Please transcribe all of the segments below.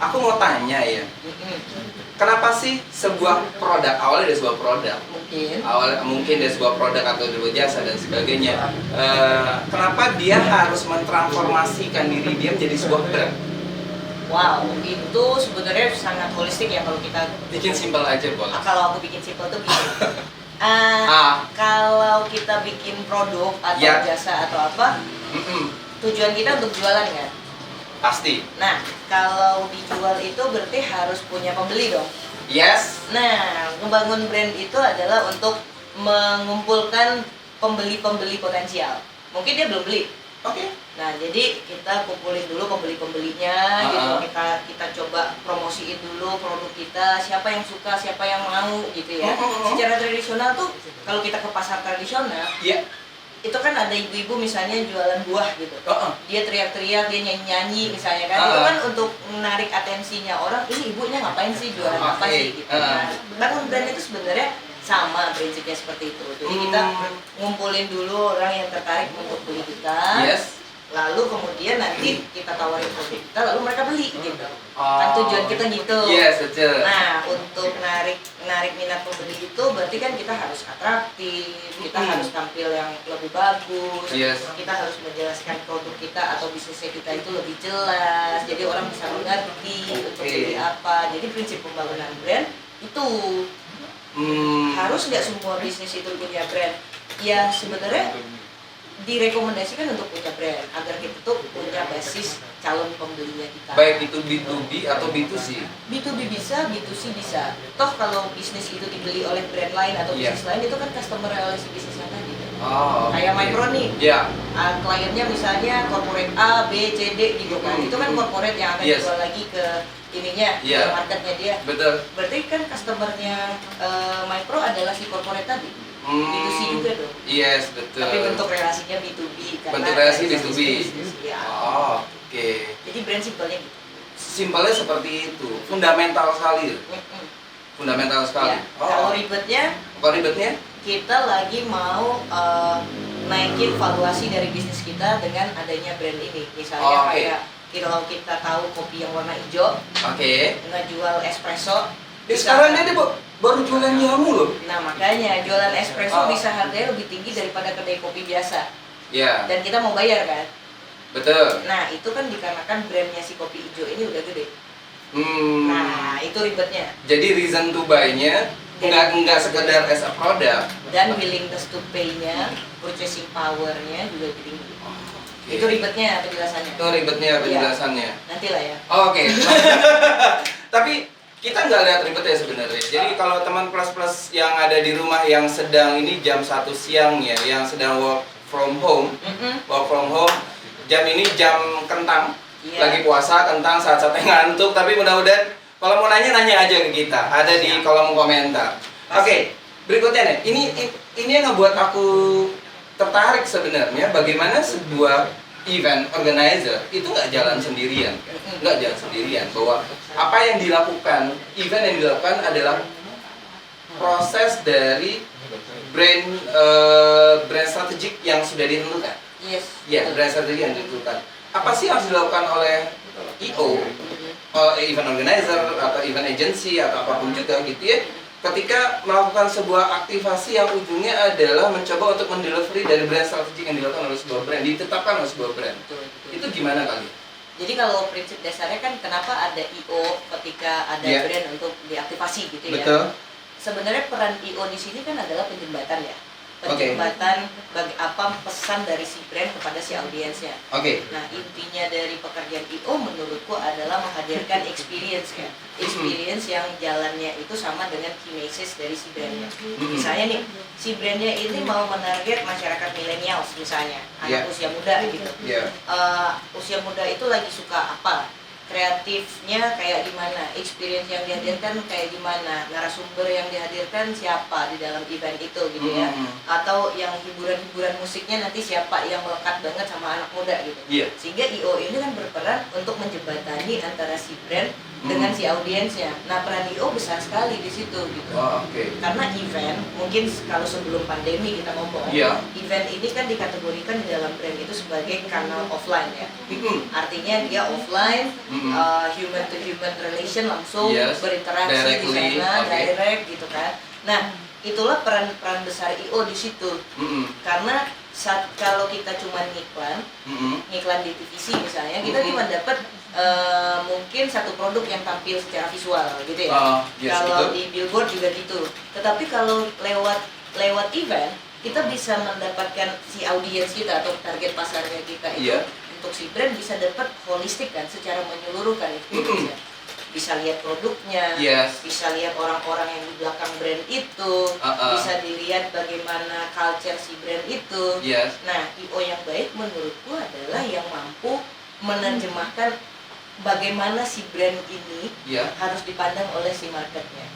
Aku mau tanya ya, kenapa sih sebuah produk, awalnya dari sebuah produk, mungkin dari sebuah produk atau dari jasa dan sebagainya, kenapa dia harus mentransformasikan diri dia menjadi sebuah brand? Wow, itu sebenarnya sangat holistik ya kalau kita bikin simpel aja boleh. Kalau aku bikin simpel tuh gini. Kalau kita bikin produk atau jasa atau apa, tujuan kita untuk jualan kan? Pasti. Nah, kalau dijual itu berarti harus punya pembeli dong. Yes. Nah, membangun brand itu adalah untuk mengumpulkan pembeli-pembeli potensial. Mungkin dia belum beli. Oke. Nah, jadi kita kumpulin dulu pembeli-pembelinya, gitu. Kita coba promosiin dulu produk kita, siapa yang suka, siapa yang mau, gitu ya. Secara tradisional tuh, kalau kita ke pasar tradisional, itu kan ada ibu-ibu misalnya jualan buah gitu. Dia teriak-teriak, dia nyanyi-nyanyi misalnya kan. Itu kan untuk menarik atensinya orang, ini ibunya ngapain sih, jualan apa sih gitu. Nah, bangun brand itu sebenarnya sama prinsipnya seperti itu. Jadi kita ngumpulin dulu orang yang tertarik untuk beli kita. Lalu kemudian nanti kita tawarin produk kita, lalu mereka beli gitu. Kan tujuan kita gitu. Nah, untuk narik minat pembeli itu berarti kan kita harus atraktif, kita harus tampil yang lebih bagus, kita harus menjelaskan produk kita atau bisnisnya kita itu lebih jelas, jadi orang bisa mengerti untuk beli apa. Jadi prinsip pembangunan brand itu harus nggak semua bisnis itu punya brand? Ya sebenarnya direkomendasikan untuk punya brand agar kita tuh punya basis calon pembelinya kita. Baik itu B2B atau B2C? B2B bisa, B2C bisa. Toh kalau bisnis itu dibeli oleh brand lain atau bisnis lain itu kan customer relasi bisnis yang tadi. Kayak Micro nih. Kliennya misalnya corporate A, B, C, D gitu kan. Itu kan corporate yang akan jual lagi ke ininya, ke marketnya dia. Betul. Berarti kan customernya Micro adalah si corporate tadi. B2C juga dong. Yes, betul. Tapi bentuk relasinya B2B kan. Bentuk relasi B2B. Oke. Jadi brand simpelnya gitu. Simpelnya seperti itu. Fundamental sekali. Fundamental sekali. Kalau ribetnya? Kita lagi mau naikin valuasi dari bisnis kita dengan adanya brand ini. Misalnya kayak kalau kita tahu kopi yang warna hijau, ngejual espresso. Sekarang dia baru jualan jamu loh. Nah makanya jualan espresso bisa harganya lebih tinggi daripada kedai kopi biasa. Dan kita mau bayar kan? Betul. Nah itu kan dikarenakan brandnya si kopi hijau ini udah gede. Nah itu ribetnya. Jadi reason to buy-nya nggak sekedar as a product. Dan willingness to pay-nya, purchasing power-nya juga lebih tinggi. Itu ribetnya penjelasannya. Nantilah ya. Oke. Tapi kita nggak lihat ribet ya sebenarnya. Jadi kalau teman plus yang ada di rumah yang sedang ini jam 1 siang ya, yang sedang work from home, jam ini jam kentang, lagi puasa kentang saat-saatnya ngantuk. Tapi mudah-mudahan kalau mau nanya aja ke kita, ada di kolom komentar. Oke, berikutnya nih, ini yang ngebuat aku tertarik sebenarnya bagaimana sebuah event organizer itu nggak jalan sendirian, bahwa apa yang dilakukan, event yang dilakukan adalah proses dari brand strategik yang sudah ditentukan. Brand strategik yang ditentukan. Apa sih yang harus dilakukan oleh EO, event organizer atau event agency atau apapun juga gitu ya, ketika melakukan sebuah aktivasi yang ujungnya adalah mencoba untuk mendelivery dari brand strategik yang dilakukan oleh sebuah brand, ditetapkan oleh sebuah brand. Itu gimana kali? Jadi kalau prinsip dasarnya kan kenapa ada IO ketika ada brand untuk diaktifasi gitu ya. Sebenarnya peran IO di sini kan adalah penjembatan ya. Penjembatan bagi apa pesan dari si brand kepada si audiensnya. Nah intinya dari pekerjaan IO menurutku adalah menghadirkan experience ya. Experience yang jalannya itu sama dengan key message dari si brandnya. Misalnya nih, si brandnya ini mau menarget masyarakat milenial misalnya, anak usia muda gitu. Usia muda itu lagi suka apa? kreatifnya kayak gimana, experience yang dihadirkan kayak gimana, narasumber yang dihadirkan siapa di dalam event itu gitu ya, atau yang hiburan-hiburan musiknya nanti siapa yang melekat banget sama anak muda gitu. Sehingga IO ini kan berperan untuk menjembatani antara si brand dengan si audiensnya. Nah, peran IO besar sekali di situ gitu. Karena event, mungkin kalau sebelum pandemi kita ngomong, event ini kan dikategorikan di dalam brand itu sebagai kanal offline ya. Artinya dia offline, human to human relation, langsung berinteraksi di sana, direct gitu kan. Nah, itulah peran besar IO di situ. Karena kalau kita cuma ngiklan di TVC misalnya, kita cuma dapat mungkin satu produk yang tampil secara visual gitu ya. Kalau di billboard juga gitu. Tetapi kalau lewat event, kita bisa mendapatkan si audiens kita atau target pasarnya kita itu untuk si brand bisa dapat holistik kan, secara menyeluruh kan itu ya. Bisa lihat produknya, bisa lihat orang-orang yang di belakang brand itu, bisa dilihat bagaimana culture si brand itu. Nah, IO yang baik menurutku adalah yang mampu menerjemahkan bagaimana si brand ini harus dipandang oleh si marketnya.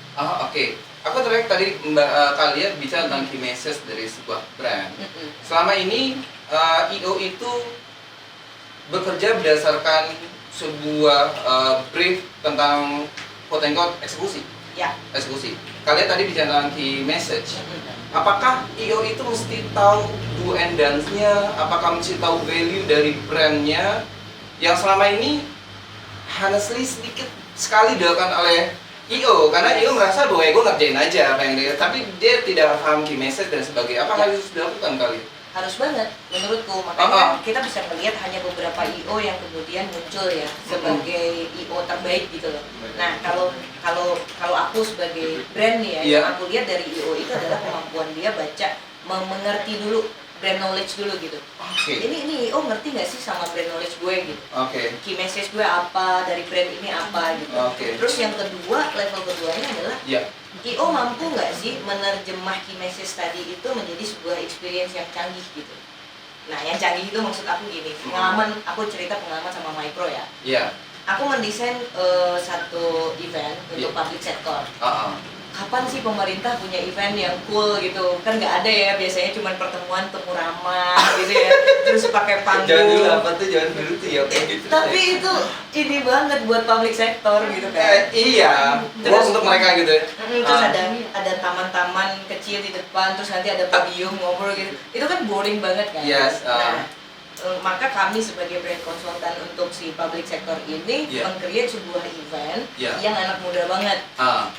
Aku tertarik tadi Mbak Kalia bicara tentang key message dari sebuah brand. Selama ini IO itu bekerja berdasarkan sebuah brief tentang quote and quote eksekusi. Eksekusi. Kalian tadi bicara tentang key message. Apakah IO itu mesti tahu do and dance-nya? Apakah mesti tahu value dari brandnya? Yang selama ini honestly sedikit sekali dilakukan oleh IO, karena IO merasa bahwa gue ngerjain aja apa yang dia, tapi dia tidak paham key message dan sebagainya. Apa harus dilakukan kali? Harus banget menurutku, makanya kita bisa melihat hanya beberapa IO yang kemudian muncul ya sebagai IO terbaik gitu loh. Nah, kalau aku sebagai brand nih ya, yang aku lihat dari IO itu adalah kemampuan dia baca, mengerti dulu brand knowledge dulu gitu. Ini IO ngerti nggak sih sama brand knowledge gue gitu. Key message gue apa, dari brand ini apa gitu. Terus yang kedua, level keduanya adalah IO mampu nggak sih menerjemah key message tadi itu menjadi sebuah experience yang canggih gitu. Nah, yang canggih itu maksud aku gini, pengalaman, aku cerita pengalaman sama Micro ya. Aku mendesain satu event untuk public sector. Kapan sih pemerintah punya event yang cool gitu? Kan nggak ada ya, biasanya cuma pertemuan temu ramah gitu ya, terus pakai panggung. Jangan dulu tuh ya kayak gitu. Tapi itu ini banget buat public sector gitu kan. Terus untuk mereka gitu ya. Terus ada taman-taman kecil di depan, terus nanti ada podium ngobrol gitu. Itu kan boring banget kan. Maka kami sebagai brand konsultan untuk si public sector ini meng-create sebuah event yang anak muda banget.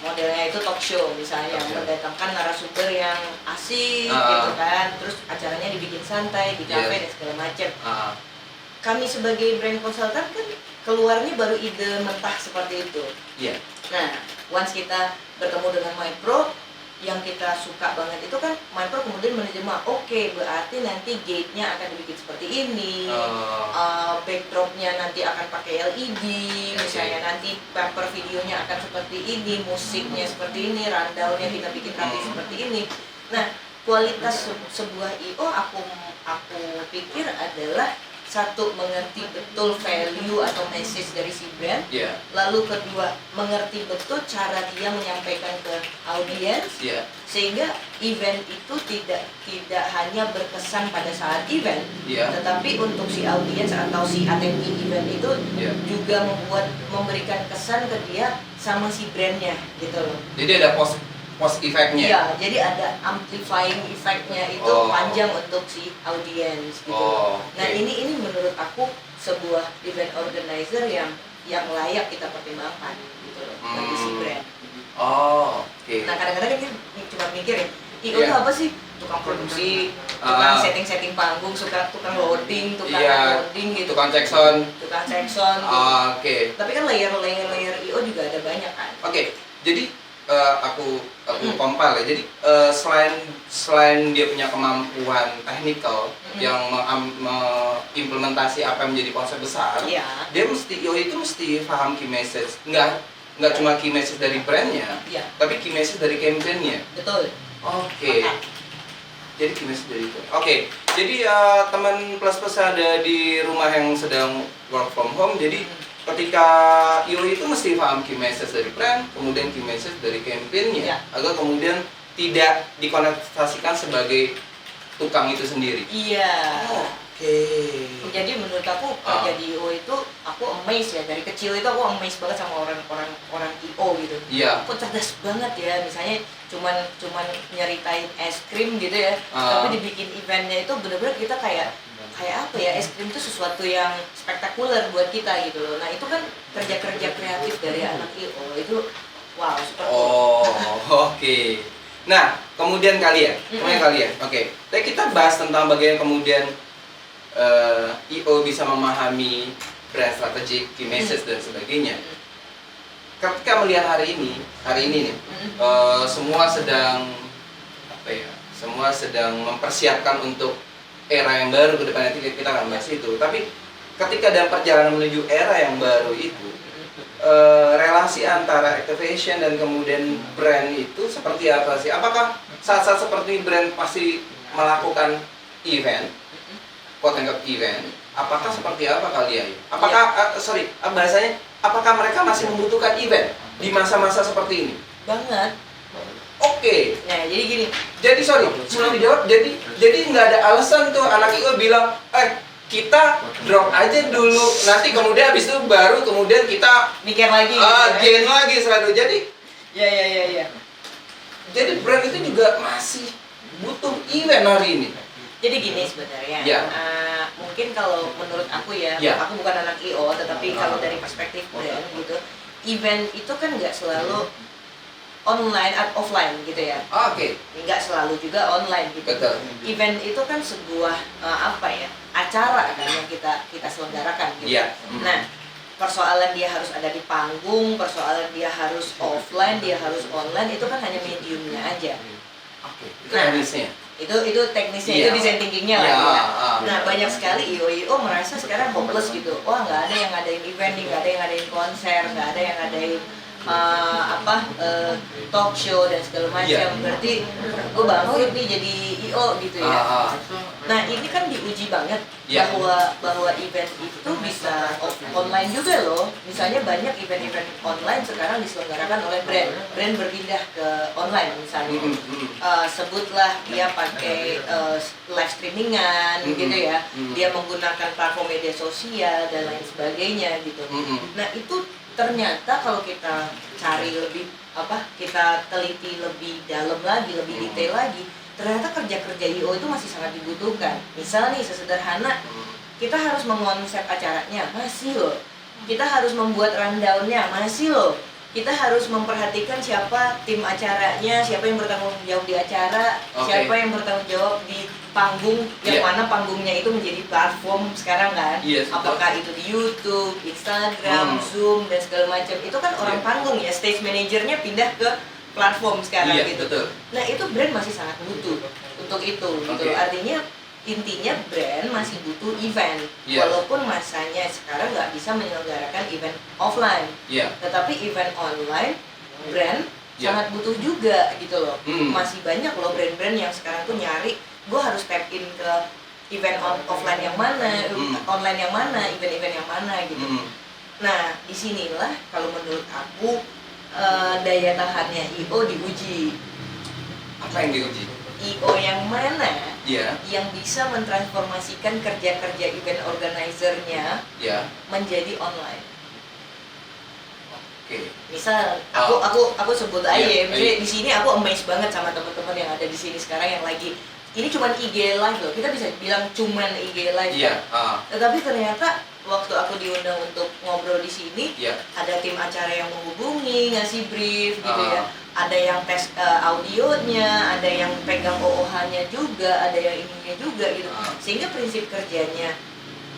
Modelnya itu talk show misalnya, mendatangkan narasumber yang asik gitu kan. Terus acaranya dibikin santai di kafe dan segala macam. Kami sebagai brand konsultan kan keluarnya baru ide mentah seperti itu. Nah, once kita bertemu dengan Micro, yang kita suka banget itu kan Micro kemudian menerjemah, berarti nanti gate-nya akan dibikin seperti ini, backdrop-nya nanti akan pakai LED, misalnya nanti bumper videonya akan seperti ini, musiknya seperti ini, rundown-nya kita bikin rapi seperti ini. Nah, kualitas sebuah IO aku pikir adalah satu, mengerti betul value atau message dari si brand. Lalu kedua, mengerti betul cara dia menyampaikan ke audiens, sehingga event itu tidak hanya berkesan pada saat event, tetapi untuk si audiens atau si attendee event itu juga memberikan kesan ke dia sama si brandnya gitu loh. Jadi ada post effect-nya. Jadi ada amplifying effect-nya itu panjang untuk si audiens gitu. Nah, ini menurut aku sebuah event organizer yang layak kita pertimbangkan gitu loh bagi si brand. Nah, kadang-kadang kita cuma mikir ya, IO itu apa sih? Tukang produksi, tukang setting panggung, tukang loading, tukang unloading gitu. Tukang check sound gitu. Tapi kan layer IO juga ada banyak kan. Jadi aku kompal ya. Jadi selain dia punya kemampuan teknikal yang mengimplementasi apa yang menjadi konsep besar, dia IO itu mesti paham key message. Nggak cuma key message dari brandnya, tapi key message dari campaign-nya. Betul. Jadi key message dari itu. Jadi teman plus ada di rumah yang sedang work from home. Jadi ketika IO itu mesti paham key message dari brand, kemudian key message dari campaign-nya, agar kemudian tidak dikonotasikan sebagai tukang itu sendiri. Iya. Oke. Jadi menurut aku kerja di IO itu aku amazed ya, dari kecil itu aku amazed banget sama orang IO gitu. Iya. Kok cerdas banget ya, misalnya cuman nyeritain es krim gitu ya, tapi dibikin eventnya itu bener-bener kita kayak apa ya, es krim itu sesuatu yang spektakuler buat kita gitu loh. Nah itu kan kerja-kerja kreatif dari anak IO itu wow, super cool. Oke. Nah, kemudian kalian, oke. Tapi kita bahas tentang bagaimana kemudian IO bisa memahami brand strategic, key message dan sebagainya. Ketika melihat hari ini nih, semua sedang semua sedang mempersiapkan untuk era yang baru ke depan, nanti kita akan bahas itu. Tapi ketika dalam perjalanan menuju era yang baru itu, relasi antara activation dan kemudian brand itu seperti apa sih? Apakah saat-saat seperti brand pasti melakukan event, quote-unquote event? Apakah seperti apa kalian? Apakah bahasanya, apakah mereka masih membutuhkan event di masa-masa seperti ini? Banget. Oke. Nah, jadi gini. Jadi sebelum dijawab, jadi nggak ada alasan tuh anak IO bilang, kita drop aja dulu, nanti kemudian habis itu baru kemudian kita mikir lagi. Gain lagi selalu. Jadi, ya. Jadi brand itu juga masih butuh event hari ini. Jadi gini sebenarnya. Mungkin kalau menurut aku ya, aku bukan anak IO, tetapi kalau dari perspektif brand gitu, event itu kan nggak selalu online atau offline gitu ya. Oke. Nggak selalu juga online gitu. Betul. Event itu kan sebuah acara kan yang kita selenggarakan gitu. Iya. Nah, persoalan dia harus ada di panggung, persoalan dia harus offline, dia harus online, itu kan hanya mediumnya aja. Oke. Itu teknisnya. Itu teknisnya, itu design thinkingnya lah ya. Nah, banyak sekali IO merasa sekarang hopeless gitu. Wah, nggak ada yang ngadain event nih, nggak ada yang ngadain konser, nggak ada yang ngadain talk show dan segala macam. Berarti gue bangkrut nih jadi IO gitu ya. Nah, ini kan diuji banget bahwa event itu bisa online juga loh. Misalnya banyak event-event online sekarang diselenggarakan oleh brand berpindah ke online misalnya. Sebutlah dia pakai live streamingan gitu ya. Dia menggunakan platform media sosial dan lain sebagainya gitu. Nah, itu ternyata kalau kita cari lebih kita teliti lebih dalam lagi, lebih detail lagi, ternyata kerja-kerja IO itu masih sangat dibutuhkan. Misal nih sesederhana, kita harus mengonsep acaranya, masih loh. Kita harus membuat rundown-nya, masih loh. Kita harus memperhatikan siapa tim acaranya, siapa yang bertanggung jawab di acara, siapa yang bertanggung jawab di panggung, yang mana panggungnya itu menjadi platform sekarang kan. Apakah itu di YouTube, Instagram, Zoom dan segala macam. Itu kan orang panggung ya, stage manajernya pindah ke platform sekarang gitu. Betul. Nah, itu brand masih sangat butuh untuk itu gitu. Artinya intinya brand masih butuh event, walaupun masanya sekarang nggak bisa menyelenggarakan event offline, tetapi event online brand sangat butuh juga gitu loh. Masih banyak loh brand-brand yang sekarang tuh nyari, gue harus tap in ke event offline yang mana, online yang mana, event-event yang mana gitu. Nah, disinilah kalau menurut aku daya tahannya IO diuji. Apa yang diuji? IO yang mana yang bisa mentransformasikan kerja-kerja event organizer-nya menjadi online. Misal aku sebut aja, misalnya di sini aku amazed banget sama teman-teman yang ada di sini sekarang yang lagi ini cuman IG live loh, kita bisa bilang cuman IG live tetapi ternyata waktu aku diundang untuk ngobrol di sini, ada tim acara yang menghubungi, ngasih brief gitu ya, ada yang tes audionya, ada yang pegang OOH-nya juga, ada yang ininya juga gitu, sehingga prinsip kerjanya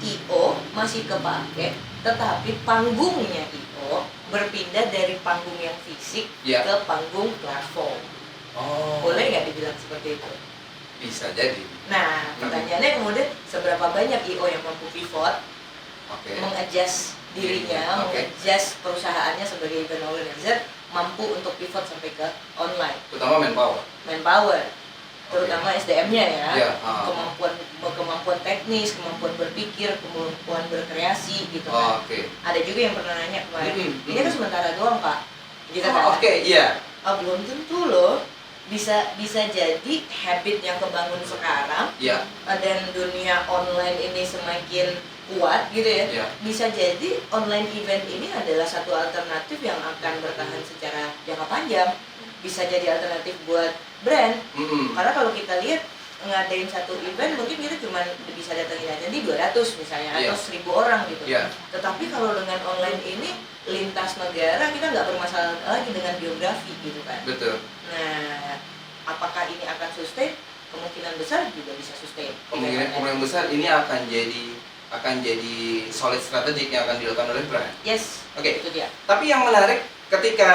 IO masih kepake, tetapi panggungnya IO berpindah dari panggung yang fisik ke panggung platform. Boleh nggak dibilang seperti itu? Bisa jadi. Nah, pertanyaannya kemudian seberapa banyak IO yang mampu pivot, mengadjust dirinya, mengadjust perusahaannya sebagai event organizer, mampu untuk pivot sampai ke online. Terutama manpower. terutama SDM-nya ya, Iya, kemampuan teknis, kemampuan berpikir, kemampuan berkreasi gitu kan. Oke. Ada juga yang pernah nanya kemarin, ini kan Mhm. sementara doang Pak, gitu kan? Oke, iya. Belum tentu loh, bisa jadi habit yang kebangun sekarang, Iya. dan dunia online ini semakin kuat gitu ya. Iya. Bisa jadi online event ini adalah satu alternatif yang akan bertahan secara jangka panjang. Bisa jadi alternatif buat brand. Mhm. Karena kalau kita lihat ngadain satu event mungkin kita cuma bisa datangin aja di 200 misalnya Iya. atau 1000 orang gitu. Iya. Tetapi kalau dengan online ini lintas negara kita nggak bermasalah lagi dengan geografi gitu kan. Betul. Nah, apakah ini akan sustain? Kemungkinan besar juga bisa sustain. Kemungkinan besar ini akan jadi solid strategic yang akan dilakukan oleh brand. Yes. Oke. Itu dia. Tapi yang menarik ketika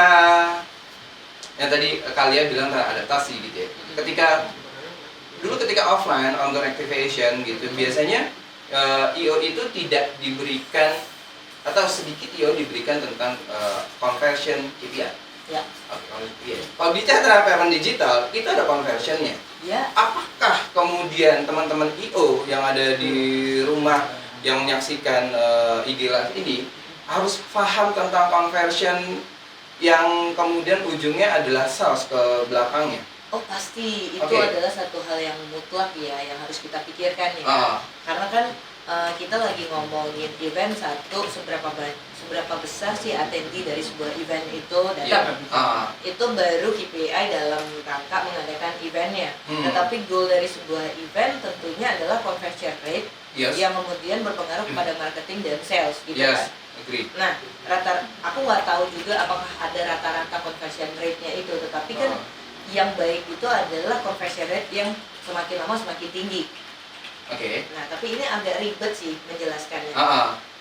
yang tadi Kalia bilang tentang adaptasi gitu ya. Ketika offline ongoing activation gitu, biasanya IO itu tidak diberikan atau sedikit IO diberikan tentang conversion KPI. Ya. Oke, kalau bicara payment digital, itu ada conversionnya. Ya. Apakah kemudian teman-teman IO yang ada di rumah yang menyaksikan IG Live ini harus paham tentang conversion yang kemudian ujungnya adalah sales ke belakangnya? Oh pasti, itu Oke. adalah satu hal yang mutlak ya, yang harus kita pikirkan ya. Karena kan kita lagi ngomongin event satu, seberapa besar sih atendi dari sebuah event itu datang. Itu baru KPI dalam rangka mengadakan eventnya. Tetapi goal dari sebuah event tentunya adalah conversion rate Yes. yang kemudian berpengaruh kepada marketing dan sales gitu kan. Yes, agree. Nah, aku nggak tahu juga apakah ada rata-rata conversion rate-nya itu, tetapi kan yang baik itu adalah conversion rate yang semakin lama semakin tinggi. Oke. Nah, tapi ini agak ribet sih menjelaskannya.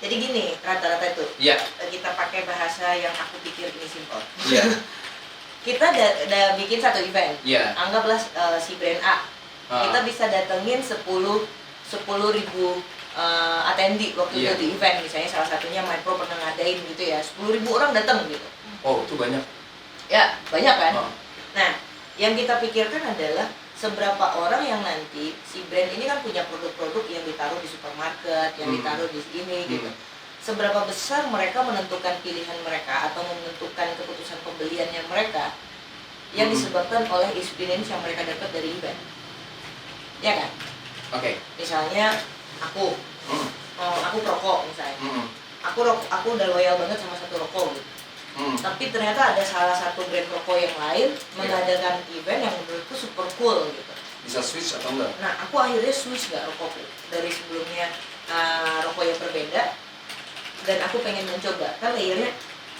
Jadi gini, rata-rata itu. Iya. Kita pakai bahasa yang aku pikir ini simpel. Iya. Kita udah bikin satu event. Iya. Anggaplah si brand A. Kita bisa datengin 10.000 attendee waktu Iya. itu di event, misalnya salah satunya MyPro pernah ngadain gitu ya, 10.000 orang datang gitu. Oh, itu banyak. Ya, banyak kan? Oh. Nah, yang kita pikirkan adalah seberapa orang yang nanti si brand ini kan punya produk-produk yang ditaruh di supermarket, yang ditaruh di sini gitu. Seberapa besar mereka menentukan pilihan mereka atau menentukan keputusan pembeliannya mereka yang disebabkan oleh experience yang mereka dapat dari event. Ya kan? Oke. Misalnya aku perokok misalnya. Aku udah loyal banget sama satu rokok gitu. Tapi ternyata ada salah satu brand rokok yang lain mengadakan event yang menurutku super cool gitu. Bisa switch atau enggak? Nah, aku akhirnya switch gak rokokku dari sebelumnya rokok yang berbeda, dan aku pengen mencoba. Kan layernya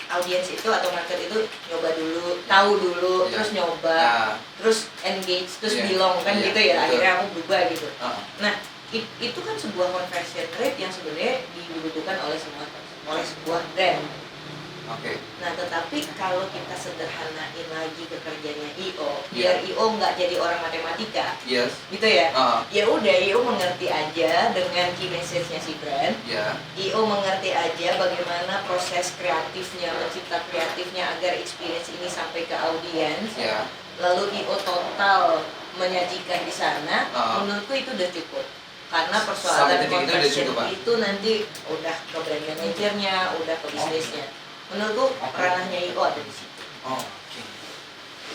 audiens itu atau market itu nyoba dulu, tahu dulu, terus nyoba, terus engage, terus belong kan gitu ya. Akhirnya aku berubah gitu. Nah, itu kan sebuah conversion rate yang sebenarnya dibutuhkan oleh sebuah brand. Oke. Nah, tetapi kalau kita sederhanain lagi ke kerjanya IO, biar IO nggak jadi orang matematika, Yes. gitu ya. Ya udah, IO mengerti aja dengan key message-nya si brand. IO mengerti aja bagaimana proses kreatifnya, mencipta kreatifnya agar experience ini sampai ke audiens. Lalu IO total menyajikan di sana. Menurutku itu udah cukup. Karena persoalan conversion itu nanti udah ke brand manajernya, udah ke bisnisnya. Menurutku ranahnya IO ada di situ. Oke.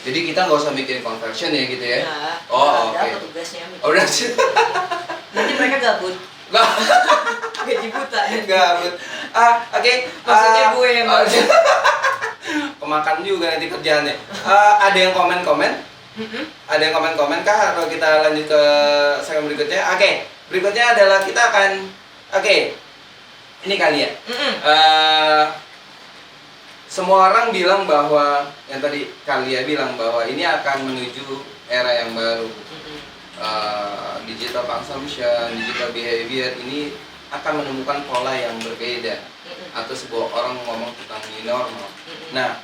Jadi kita nggak usah bikin conversion ya gitu ya? Nah, Oke. ada petugasnya. Udah. Nanti mereka gabut. Nggak. Gaji buta ya. Gabut. Oke. Maksudnya gue yang Kemakan juga nanti kerjaannya. Ada yang komen-komen? Ada yang komen-komen kah? Atau kita lanjut ke segmen berikutnya? Oke. Berikutnya adalah kita akan ini kali ya. Semua orang bilang bahwa yang tadi Kalia bilang bahwa ini akan menuju era yang baru. Digital consumption, digital behavior ini akan menemukan pola yang berbeda, atau sebuah orang ngomong tentang new normal. Nah,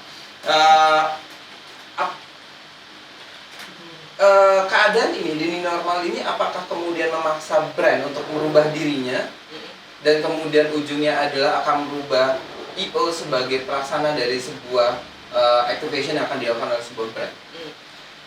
keadaan ini di new normal ini apakah kemudian memaksa brand untuk merubah dirinya, dan kemudian ujungnya adalah akan merubah IO sebagai pelaksana dari sebuah activation yang akan dilakukan oleh sebuah brand?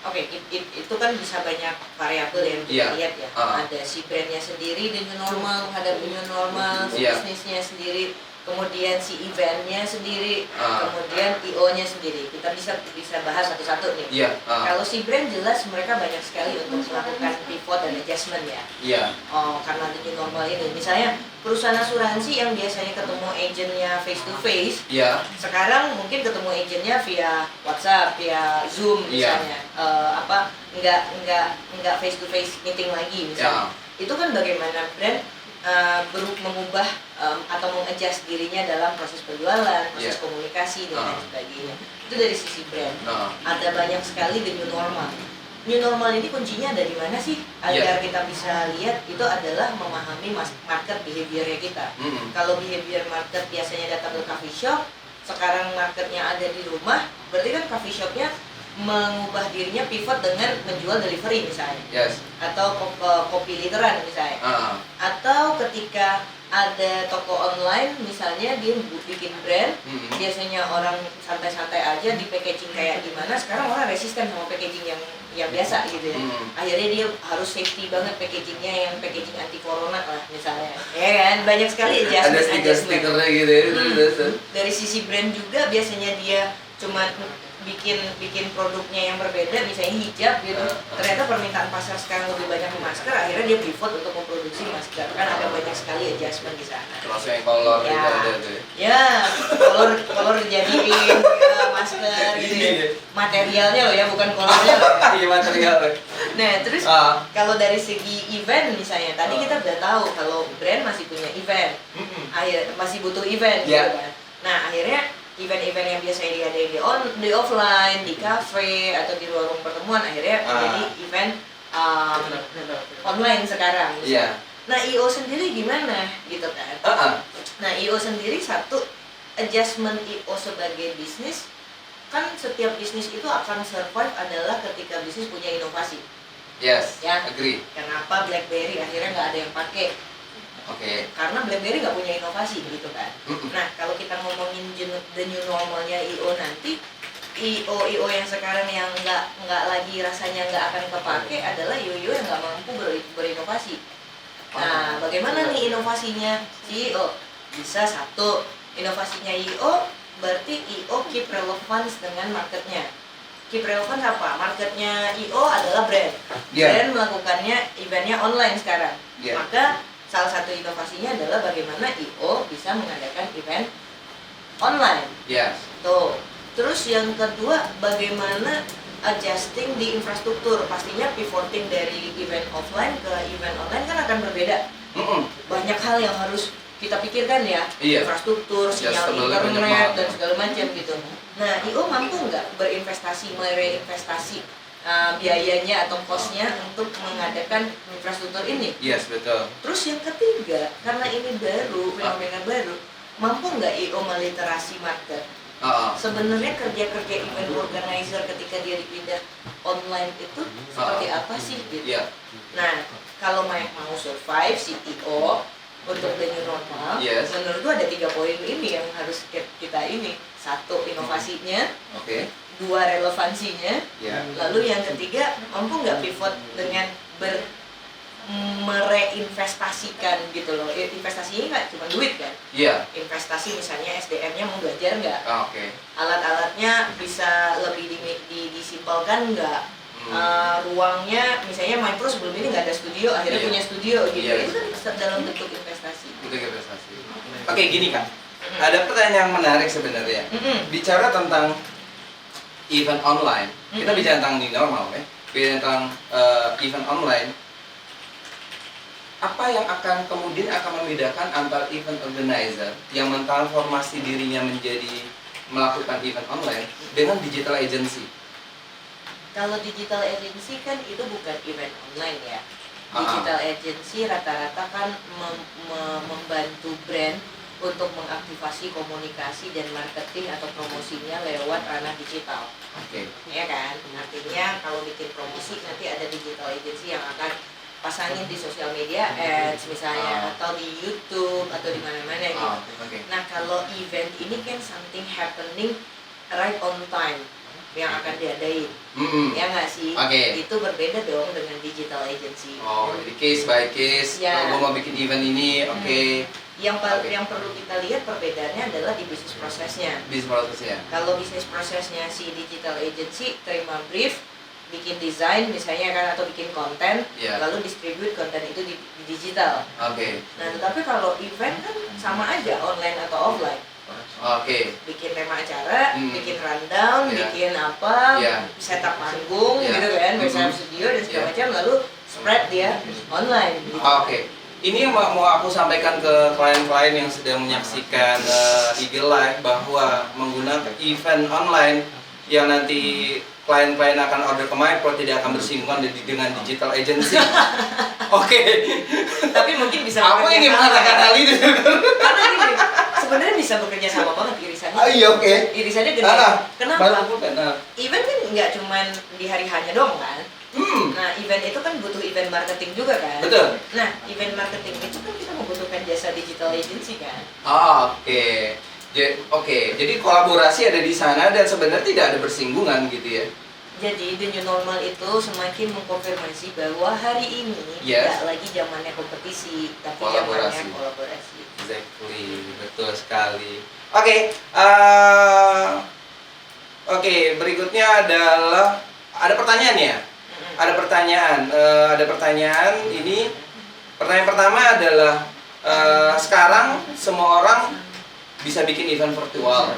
Oke, itu kan bisa banyak variabel yang kita Iya. lihat ya. Ada si brandnya sendiri the new normal, ada new normal, si Iya. bisnisnya sendiri, kemudian si eventnya sendiri, kemudian IO-nya sendiri. Kita bisa bahas satu-satu nih. Iya. Kalau si brand jelas mereka banyak sekali untuk melakukan pivot dan adjustment ya. Iya. Oh, karena the new normal ini. Misalnya perusahaan asuransi yang biasanya ketemu agentnya face to face, Iya. sekarang mungkin ketemu agentnya via WhatsApp, via Zoom misalnya. Nggak face to face meeting lagi misalnya. Itu kan bagaimana brand mengubah atau mengadjust dirinya dalam proses penjualan, proses komunikasi dan lain sebagainya. Itu dari sisi brand. Ada banyak sekali the new normal. New normal ini kuncinya ada di mana sih? Agar kita bisa lihat itu adalah memahami market behaviornya kita. Kalau behavior market biasanya datang ke coffee shop, sekarang marketnya ada di rumah, berarti kan coffee shopnya mengubah dirinya pivot dengan menjual delivery misalnya, atau kopi literan misalnya, atau ketika ada toko online misalnya dia bikin brand, biasanya orang santai-santai aja di packaging kayak gimana, sekarang orang resisten sama packaging yang biasa gitu ya. Akhirnya dia harus safety banget packagingnya, yang packaging anti corona lah misalnya, ya kan, banyak sekali Ada stiker-stikernya gitu ya. Dari sisi brand juga biasanya dia cuma bikin produknya yang berbeda, misalnya hijab gitu. Ternyata permintaan pasar sekarang lebih banyak ke masker, akhirnya dia pivot untuk memproduksi masker. Kan ada banyak sekali adjustment di sana. Terus yang kolor itu ada tuh. Ya, kolor dijadiin masker gitu ya. Materialnya loh ya, bukan kolornya loh ya. Iya, material. Nah, terus kalau dari segi event misalnya, tadi kita udah tahu kalau brand masih punya event. Masih butuh event gitu kan. Nah, akhirnya event-event yang biasanya diadain di offline, di cafe atau di ruang pertemuan, akhirnya menjadi event online sekarang. Iya. Nah, IO sendiri gimana gitu kan? Nah, IO sendiri satu, adjustment IO sebagai bisnis, kan setiap bisnis itu akan survive adalah ketika bisnis punya inovasi. Yes, Ya. agree. Kenapa BlackBerry akhirnya nggak ada yang pakai? Karena BlackBerry nggak punya inovasi gitu kan. Nah, kalau kita ngomongin the new normalnya IO nanti, IO yang sekarang yang nggak lagi rasanya nggak akan kepake adalah IO yang nggak mampu berinovasi. Nah, bagaimana nih inovasinya si IO? Bisa satu, inovasinya IO berarti IO keep relevance dengan marketnya. Keep relevance apa? Marketnya IO adalah brand. Brand melakukannya eventnya online sekarang. Maka salah satu inovasinya adalah bagaimana IO bisa mengadakan event online. Tuh. Terus yang kedua, bagaimana adjusting di infrastruktur. Pastinya pivoting dari event offline ke event online kan akan berbeda. Banyak hal yang harus kita pikirkan ya. Infrastruktur, sinyal internet dan segala macam gitu. Nah, IO mampu nggak mereinvestasi biayanya atau cost-nya untuk mengadakan infrastruktur ini? Yes, betul. Terus yang ketiga, karena ini baru, fenomena baru, mampu nggak IO meliterasi market? Sebenarnya kerja-kerja event organizer ketika dia dipindah online itu seperti apa sih gitu? Nah, kalau mau survive si IO untuk the new normal, menurut gua ada 3 poin ini yang harus kita ini. Satu, inovasinya. Dua, relevansinya. Lalu yang ketiga, mampu nggak pivot dengan mereinvestasikan gitu loh. Investasinya nggak cuma duit kan? Investasi misalnya SDM-nya mau belajar nggak? Alat-alatnya bisa lebih disimpelkan nggak? Ruangnya misalnya Mindpro sebelum ini nggak ada studio, akhirnya punya studio gitu. Itu kan dalam bentuk investasi. Oke, gini kan. Ada pertanyaan yang menarik sebenarnya. Bicara tentang event online, kita bicara tentang new normal ya. Bicara tentang event online. Apa yang kemudian akan membedakan antar event organizer yang mentransformasi dirinya menjadi melakukan event online dengan digital agency? Kalau digital agency kan itu bukan event online ya. Digital agency rata-rata kan membantu brand untuk mengaktifasi komunikasi dan marketing atau promosinya lewat ranah digital. Ya kan? Artinya kalau bikin promosi nanti ada digital agency yang akan pasangin di sosial media ads misalnya, atau di YouTube atau di mana-mana gitu. Nah, kalau event ini kan something happening right on time. yang akan diadain. Ya nggak sih? Itu berbeda dong dengan digital agency. Oh, jadi case by case. Ya. Gue mau bikin event ini, Yang perlu kita lihat perbedaannya adalah di bisnis prosesnya. Bisnis prosesnya. Kalau bisnis prosesnya si digital agency terima brief, bikin desain misalnya kan, atau bikin konten, lalu distribute konten itu di digital. Nah, tetapi kalau event kan sama aja, online atau offline. Bikin tema acara, bikin rundown, bikin apa, setup panggung, gitu kan, setup studio dan segala macam, lalu spread dia online. Gitu. Ini yang mau aku sampaikan ke klien-klien yang sedang menyaksikan IG Live, bahwa menggunakan event online yang nanti klien-klien akan order ke Mypro tidak akan bersinggungan dengan digital agency. Tapi mungkin bisa aku ingin mengatakan hal ini. Karena ini sebenarnya bisa bekerja sama banget irisannya. Irisannya gede. Kenapa? Event kan nggak cuman di hari hanya doang kan. Nah, event itu kan butuh event marketing juga kan. Betul. Nah, event marketing itu kan kita membutuhkan jasa digital agency kan. Jadi kolaborasi ada di sana dan sebenarnya tidak ada bersinggungan gitu ya. Jadi the new normal itu semakin mengkonfirmasi bahwa hari ini tidak lagi zamannya kompetisi, tapi zamannya kolaborasi. Exactly, betul sekali. Berikutnya adalah ada pertanyaan ya. Ada pertanyaan. Ini pertanyaan pertama adalah sekarang semua orang bisa bikin event virtual.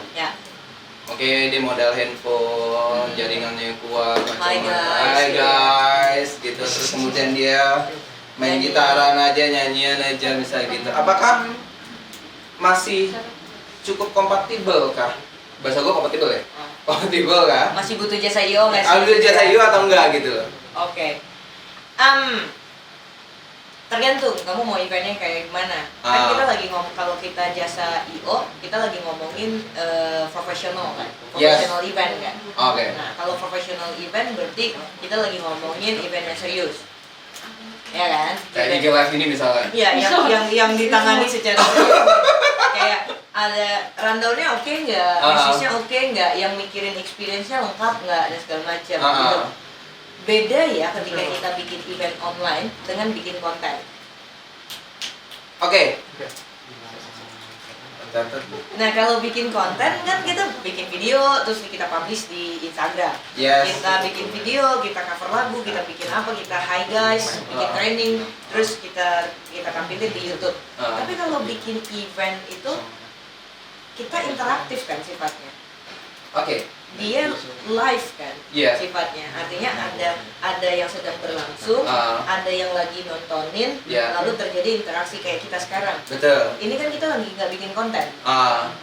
Dia modal handphone, jaringannya kuat, Hai guys, gitu. Terus kemudian dia main gitaran aja, nyanyian aja, misalnya gitu. Apakah masih cukup kompatibel kah? Bahasa gue kompatibel ya? Kompatibel kah? Masih butuh jasa IO nggak sih? Butuh jasa IO atau enggak gitu loh? Tergantung kamu mau eventnya kayak gimana. Kan kita lagi kalau kita jasa IO, kita lagi ngomongin profesional kan, profesional event kan. Nah, kalau profesional event berarti kita lagi ngomongin event yang serius, ya kan? Kayak IG Live ini misalnya. Iya, yang ditangani secara serius. Kayak ada rundownnya oke nggak, musicnya oke nggak, yang mikirin experience-nya lengkap nggak, dan segala macam. Gitu. Beda ya ketika kita bikin event online dengan bikin konten. Nah, kalau bikin konten kan kita bikin video terus kita publish di Instagram. Kita bikin video, kita cover lagu, kita bikin apa, kita hi guys, bikin training, terus kita tampilin di YouTube. Tapi kalau bikin event itu kita interaktif kan sifatnya. Dia live kan sifatnya, artinya ada yang sedang berlangsung, ada yang lagi nontonin, lalu terjadi interaksi kayak kita sekarang. Betul. Ini kan kita lagi nggak bikin konten.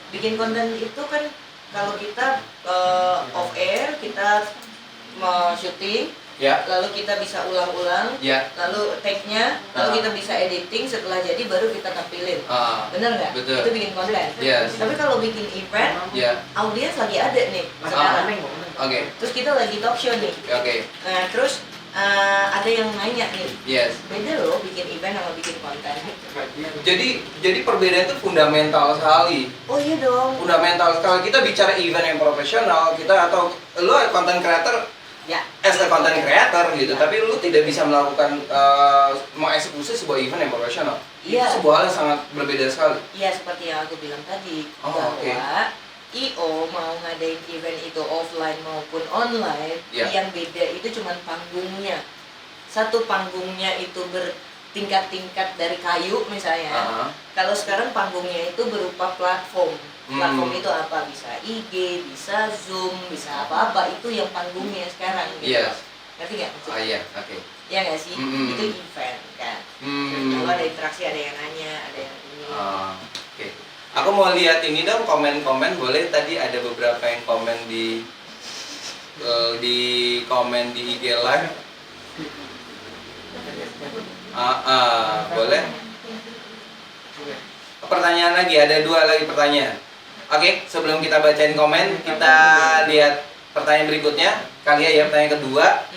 Bikin konten itu kan kalau kita off air, kita mau syuting, lalu kita bisa ulang-ulang, lalu take-nya, lalu kita bisa editing, setelah jadi baru kita tampilin. Bener nggak? Itu bikin konten. Tapi kalau bikin event, audiens lagi ada nih sekarang. Terus kita lagi talk show nih. Nah, terus ada yang nanya nih. Beda loh bikin event sama bikin konten. Jadi perbedaan itu fundamental sekali. Oh iya dong. Fundamental. Kalau kita bicara event yang profesional, kita atau lo content creator, as a content creator gitu, tapi lu tidak bisa melakukan mengeksekusi sebuah event yang profesional. Itu sebuah hal yang sangat berbeda sekali. Iya, seperti yang aku bilang tadi, bahwa IO mau ngadain event itu offline maupun online, yang beda itu cuma panggungnya. Satu panggungnya itu bertingkat-tingkat dari kayu misalnya. Kalau sekarang panggungnya itu berupa platform. Platform itu apa? Bisa IG, bisa Zoom, bisa apa-apa. Itu yang panggungnya sekarang gitu. Ngerti nggak? Ya nggak sih? Itu event kan. Kalau ada interaksi, ada yang nanya, ada yang ini. Aku mau lihat ini dong, komen-komen. Boleh, tadi ada beberapa yang komen di komen di IG Live. Boleh. Pertanyaan lagi, ada 2 lagi pertanyaan. Sebelum kita bacain komen, kita lihat pertanyaan berikutnya. Kalian ya, pertanyaan kedua.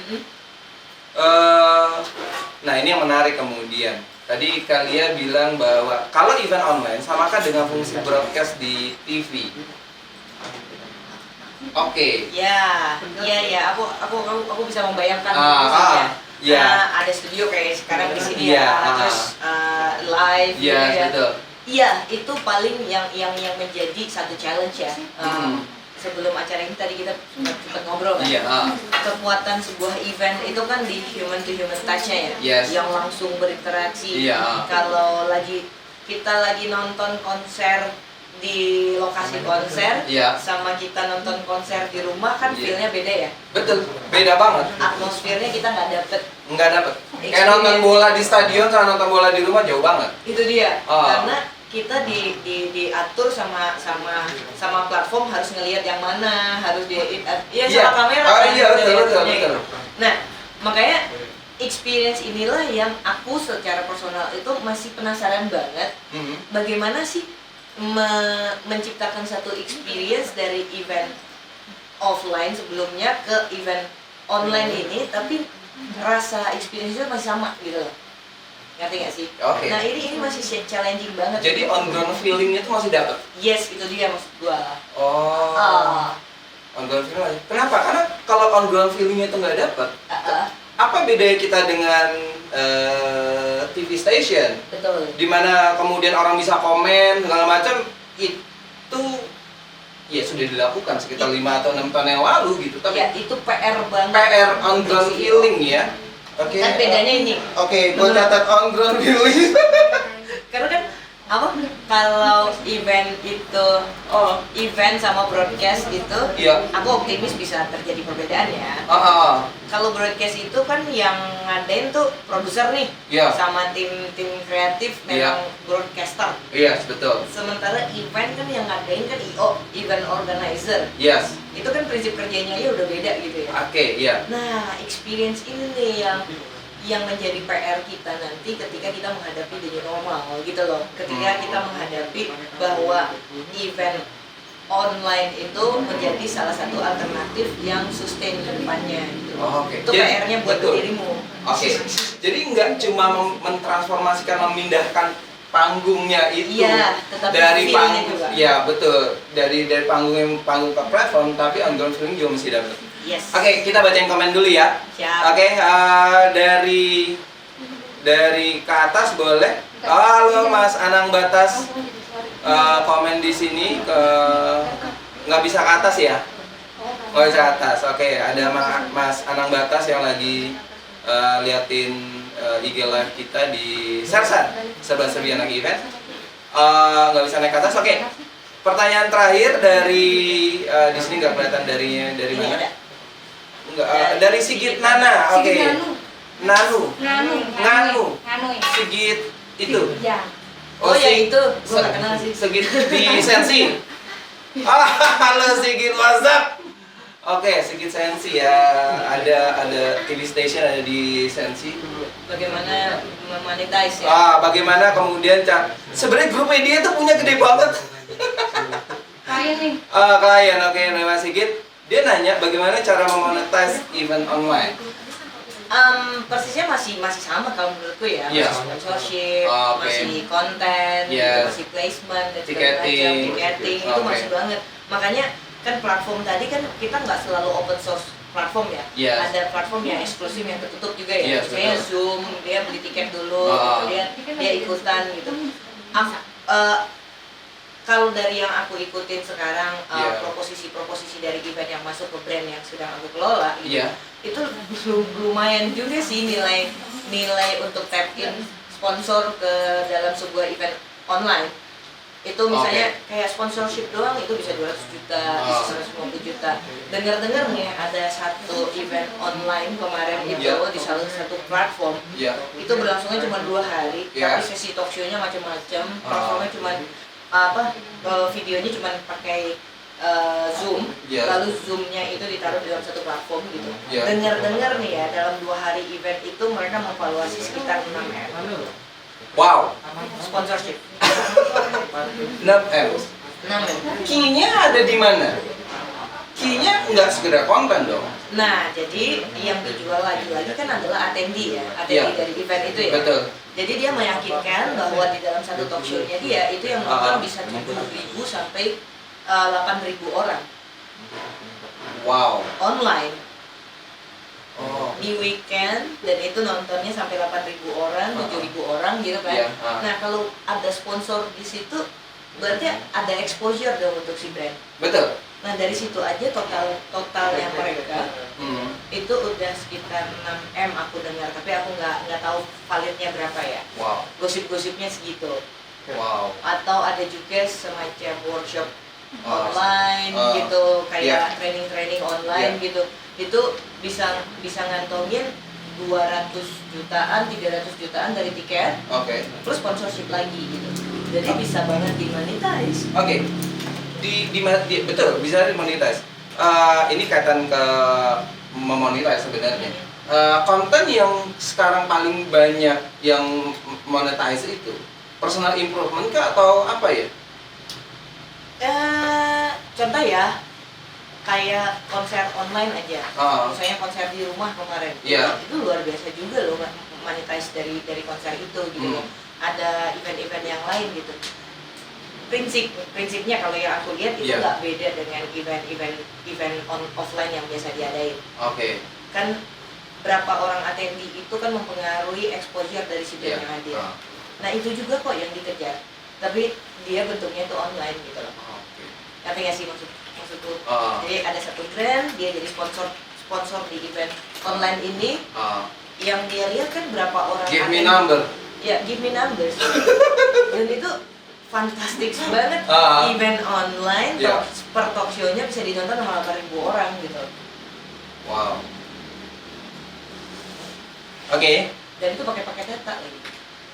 Nah, ini yang menarik kemudian. Tadi kalian bilang bahwa kalau event online samakah dengan fungsi broadcast di TV? Oke. Ya, aku bisa membayangkan ya. ada studio kayak sekarang di sini Iya, terus live Iya, gitu ya. betul. Iya, itu paling yang menjadi satu challenge ya. Sebelum acara ini tadi kita sempat ngobrol kan. Iya, Kekuatan sebuah event itu kan di human to human touch-nya ya. Yes. Yang langsung berinteraksi. Iya. Kalau kita lagi nonton konser di lokasi konser Iya. sama kita nonton konser di rumah kan Iya. feel-nya beda ya. Betul, beda banget. Atmosfernya kita nggak dapet. Nggak dapet. Kayak nonton bola di stadion sama nonton bola di rumah jauh banget. Itu dia. Ah. Karena kita diatur sama platform harus ngelihat yang mana, harus sama kamera kan, iya, gitu betul. gitu. Nah, makanya experience inilah yang aku secara personal itu masih penasaran banget bagaimana sih menciptakan satu experience dari event offline sebelumnya ke event online ini, tapi rasa experience-nya masih sama gitu loh. Ngerti gak sih? Oke. Nah ini masih challenging banget. Jadi on ground feeling-nya tuh masih dapet. Yes, itu dia maksud gua. On ground feeling. Kenapa? Karena kalau on ground feeling-nya itu nggak dapet, apa bedanya kita dengan TV station? Betul. Dimana kemudian orang bisa komen segala macam, itu ya sudah dilakukan sekitar 5 atau 6 tahun yang lalu gitu. Tapi Ya itu PR banget. PR on ground feeling ya. Oke. Kan bedanya ini. Oke, gue catat on ground feeling. Karena kan apa? Kalau event itu event sama broadcast itu, Iya. aku optimis bisa terjadi perbedaan ya. Kalau broadcast itu kan yang ngadain tuh produser nih, Iya. sama tim kreatif Iya. memang broadcaster. Yes, betul. Sementara event kan yang ngadain kan event organizer. Yes. Itu kan prinsip kerjanya ya udah beda gitu ya. Oke, iya. Nah, experience ini nih yang menjadi PR kita nanti ketika kita menghadapi the new normal gitu loh. Ketika kita menghadapi bahwa event online itu menjadi salah satu alternatif yang sustain ke depannya gitu. Oke. Itu PR-nya buat betul. dirimu. Oke. Jadi nggak cuma mentransformasikan, memindahkan panggungnya itu tetapi dari feel-nya juga. ya betul, dari panggung ke platform, tapi on ground feeling juga mesti dapat. Yes. Oke, kita bacain komen dulu ya. Siap. Oke, dari ke atas boleh. Halo Mas Anang Batas, komen di sini nggak bisa ke atas ya? Oh, bisa ke atas. Oke, ada Mas Anang Batas yang lagi liatin IG live kita di Sersan Serba-serbi Anak Event. Nggak bisa naik ke atas. Oke. Pertanyaan terakhir dari di sini nggak kelihatan dari mana? Enggak, dari Sigit Nana. Oke. Nganu. Sigit itu. Ya. Oh ya itu, gua nggak kenal sih. Sigit di Sensi. Halo Sigit, WhatsApp. Oke, Sigit Sensi ya. Ada TV station ada di Sensi. Bagaimana memonetize ya? Bagaimana kemudian sebenarnya grup media itu punya gede banget. Klien nih. Klien, oke, nama Sigit. Dia nanya bagaimana cara memonetize event online. Persisnya masih sama kalau menurutku ya. Iya. Masih sponsorship, Oke. masih konten, Yes. masih placement dan segala Ticketing. macam, ticketing itu Oke. masih banget. Makanya kan platform tadi kan kita nggak selalu open source platform ya. Yes. Ada platform yang eksklusif yang tertutup juga ya. Yes, Misalnya betul. Zoom, dia beli tiket dulu, dia ikutan gitu. Kalau dari yang aku ikutin sekarang Yeah. proposisi dari event yang masuk ke brand yang sedang aku kelola gitu, Iya. itu lumayan juga sih nilai untuk tap in sponsor ke dalam sebuah event online. Itu misalnya kayak sponsorship doang itu bisa 200 juta, bisa 150 juta. Dengar-dengar nih ada satu event online kemarin itu Yeah. di salah satu platform. Iya. Itu berlangsungnya cuma 2 hari, Yeah. tapi sesi talk show-nya macam-macam, platformnya cuma videonya cuma pakai Zoom, Yes. lalu Zoom-nya itu ditaruh dalam satu platform gitu. Yeah. Dengar-dengar nih ya, dalam 2 hari event itu mereka memvaluasi sekitar 6M Wow. sponsorship. 6M. 6M. Key-nya ada di mana? Key-nya nggak sekedar konten dong. Nah, jadi yang dijual lagi-lagi kan adalah attendee ya, attendee Yeah. dari event itu ya. Betul. Jadi dia meyakinkan bahwa di dalam satu talk show-nya dia itu yang nonton bisa 7.000 sampai 8.000 orang. Wow. online Oh. di weekend, dan itu nontonnya sampai 8.000 orang, 7.000 orang gitu kan. Iya, Nah kalau ada sponsor di situ berarti ada exposure dong untuk si brand. Betul. Nah dari situ aja totalnya mereka itu udah sekitar 6M aku dengar, tapi aku nggak tahu validnya berapa ya. Wow. Gosip-gosipnya segitu. Wow. Atau ada juga semacam workshop online gitu, kayak training online gitu. Itu bisa ngantongin 200 jutaan, 300 jutaan dari tiket, Oke. plus sponsorship lagi gitu. Jadi bisa banget dimonetize. Oke. Betul, bisa dimonetize. Ini kaitan ke memonetize sebenarnya. Konten yang sekarang paling banyak yang monetize itu personal improvement kah atau apa ya? Contoh ya, kayak konser online aja. Misalnya konser di rumah kemarin. Iya. Itu luar biasa juga loh monetize dari konser itu gitu loh. Ada event-event yang lain gitu. Prinsipnya kalau yang aku lihat itu nggak beda dengan event offline yang biasa diadain. Oke. Kan berapa orang attendee itu kan mempengaruhi exposure dari si brand yang hadir. Nah itu juga kok yang dikejar. Tapi dia bentuknya itu online gitu loh. Ngerti nggak sih maksudku? Jadi ada satu brand, dia jadi sponsor di event online ini. Yang dia lihat kan berapa orang Give me number. Ya, give me numbers. Dan itu fantastis banget. Event online, per talk show-nya bisa ditonton sama 8.000 orang gitu. Wow. Oke. Dan itu pakai data lagi.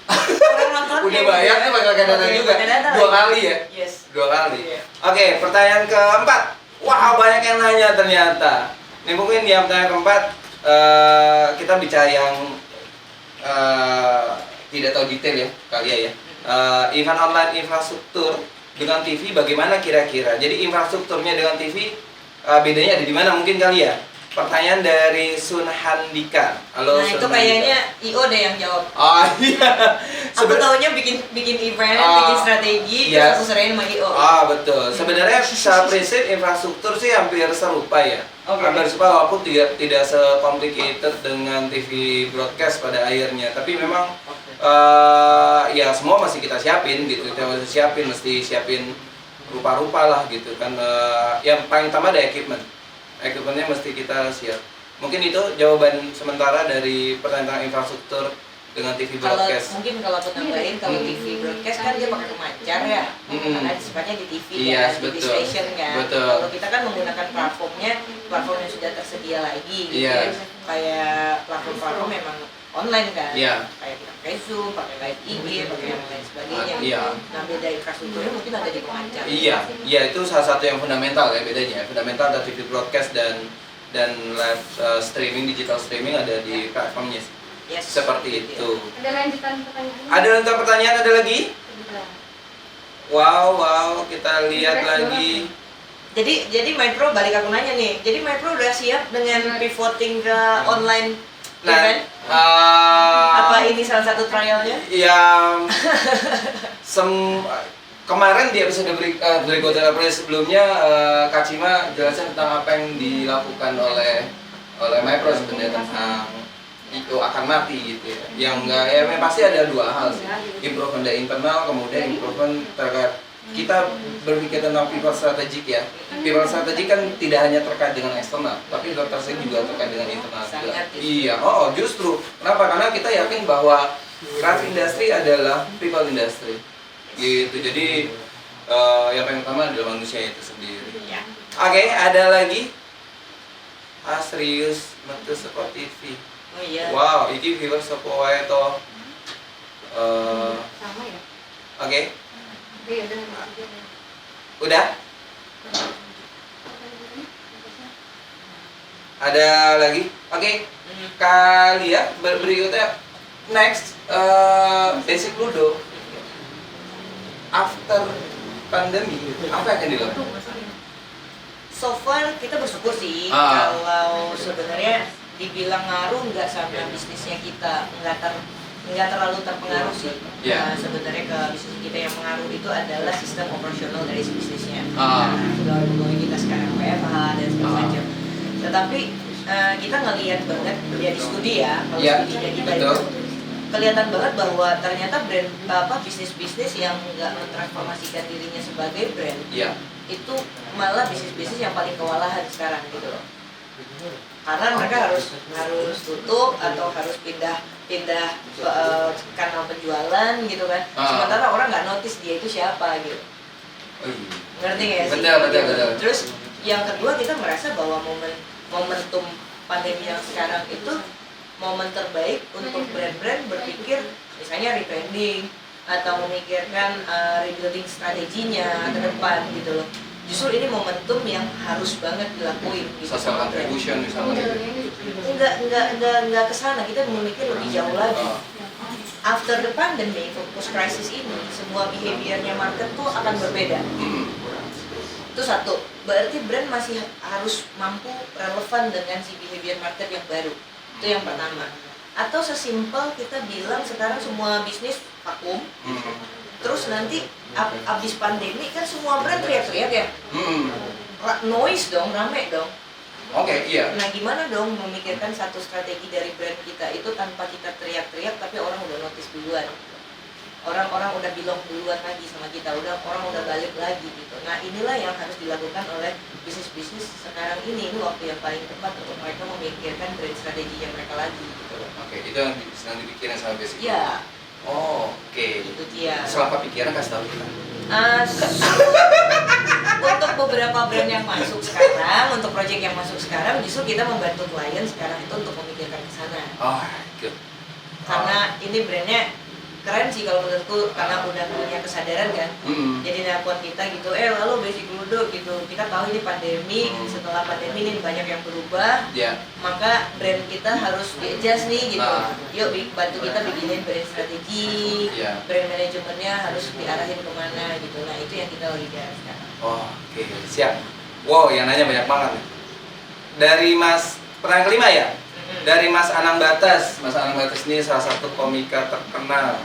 Orang nontonnya Udah bayar tuh pakai data juga. Dua kali ya? Yes. 2 kali. Oke, pertanyaan keempat. Wah, banyak yang nanya ternyata. Ini mungkin yang pertanyaan keempat kita bicara yang tidak tahu detail ya kali ya. Event online infrastruktur dengan TV bagaimana kira-kira? Jadi infrastrukturnya dengan TV bedanya ada di mana mungkin kali ya? Pertanyaan dari Sun Handika. Halo, nah Sun itu Handika. kayaknya IO deh yang jawab. Oh iya. Aku taunya bikin event, bikin strategi, terus aku serahin sama IO. Betul. Sebenarnya secara prinsip infrastruktur sih hampir serupa ya. Hampir serupa walaupun tidak se-complicated dengan TV broadcast pada akhirnya. Tapi memang ya semua masih kita siapin gitu. Kita mesti siapin rupa-rupa lah gitu kan. Yang paling utama ada equipmentnya mesti kita siap. Mungkin itu jawaban sementara dari pertanyaan infrastruktur dengan TV broadcast. Kalau aku tambahin, kalau TV broadcast kan dia pakai pemancar ya, karena sifatnya di TV di station kan. Kalau kita kan menggunakan platform yang sudah tersedia lagi gitu ya. Kayak platform memang online kan, kayak kita pakai Zoom, pakai live IG, pakai yang lain sebagainya. Nah beda infrastrukturnya mungkin ada di pemancar. Iya itu salah satu yang fundamental ya bedanya. Fundamental dari TV broadcast dan live streaming, digital streaming ada di platformnya. Seperti itu. Ada lanjutan pertanyaan? Ada lanjutan pertanyaan ada lagi? Wow, kita lihat lagi. Jadi MyPro balik aku nanya nih. Jadi MyPro udah siap dengan pivoting ke online event? Apa ini salah satu trialnya? Yang kemarin di episode berikutnya sebelumnya Kak Cima jelasin tentang apa yang dilakukan oleh MyPro sebenarnya tentang itu akan mati gitu ya. Yang enggak ya pasti ada dua hal sih. Improvement dari internal, kemudian improvement terkait kita berpikir tentang pivot strategik ya. Pivot strategik kan tidak hanya terkait dengan eksternal, tapi pivot strategik juga terkait dengan internal juga. Iya, justru. Kenapa? Karena kita yakin bahwa craft industry adalah people industry. Gitu. Jadi yang paling utama adalah manusia itu sendiri. Oke, ada lagi? Serius, metu seperti TV. Oh iya. Wow, ini viewers apa wae to? Sama ya? Oke. Iya, Udah? Ada lagi? Oke. Kali ya berikutnya next basic ludo. After pandemi, apa yang akan dilakukan? So far kita bersyukur sih kalau sebenarnya dibilang ngaruh nggak sama bisnisnya kita, nggak terlalu terpengaruh sih. Nah, sebenarnya ke bisnis kita yang mengaruh itu adalah sistem operasional dari bisnisnya. Pegawai kita sekarang WFH dan segala macam. Tetapi kita ngelihat banget ya di studi ya, kalau Iya, studinya kita betul. itu kelihatan banget bahwa ternyata brand bisnis-bisnis yang nggak mentransformasikan dirinya sebagai brand Iya. itu malah bisnis-bisnis yang paling kewalahan sekarang gitu loh. Karena mereka harus tutup atau harus pindah kanal penjualan gitu kan. Sementara orang nggak notice dia itu siapa gitu. Oh, iya. Ngerti nggak sih? Betul. Terus yang kedua kita merasa bahwa momentum pandemi yang sekarang itu momen terbaik untuk brand-brand berpikir misalnya rebranding atau memikirkan rebuilding strateginya ke depan gitu loh. Justru ini momentum yang harus banget dilakuin gitu. Social contribution misalnya. Enggak kesana, kita memikir lebih jauh lagi. After the pandemic, post crisis ini, semua behaviornya market tuh akan berbeda. Itu satu, berarti brand masih harus mampu relevan dengan si behavior market yang baru. Itu yang pertama. Atau sesimpel kita bilang sekarang semua bisnis vakum, terus nanti abis pandemi kan semua brand teriak-teriak ya, noise dong, rame dong. Oke, iya. Nah gimana dong memikirkan satu strategi dari brand kita itu tanpa kita teriak-teriak tapi orang udah notice duluan. Orang-orang udah bilang duluan lagi sama kita, orang udah balik lagi gitu. Nah inilah yang harus dilakukan oleh bisnis-bisnis sekarang ini waktu yang paling tepat untuk mereka memikirkan brand strateginya mereka lagi gitu. Oke, itu yang sedang dipikirin sama basic. Iya, Oh, oke. itu dia. Setelah kepikiran kasih tahu kita. Untuk beberapa brand yang masuk sekarang, untuk project yang masuk sekarang, justru kita membantu klien sekarang itu untuk memikirkan ke sana. Oh, good. Karena ini brandnya keren sih kalau menurutku, karena udah punya kesadaran kan. Jadi nelpon kita gitu, lalu basic Ludo gitu. Kita tahu ini pandemi, setelah pandemi ini banyak yang berubah. Ya. Maka brand kita harus di-adjust nih gitu. Yuk bantu kita bikinin brand strategi, brand manajemennya harus diarahin kemana gitu. Nah itu yang kita lagi garap sekarang. Oh, oke, siap. Wow, yang nanya banyak banget nih. Dari Mas, pertanyaan kelima ya? Dari Mas Anang Batas. Mas Anang Batas ini salah satu komika terkenal.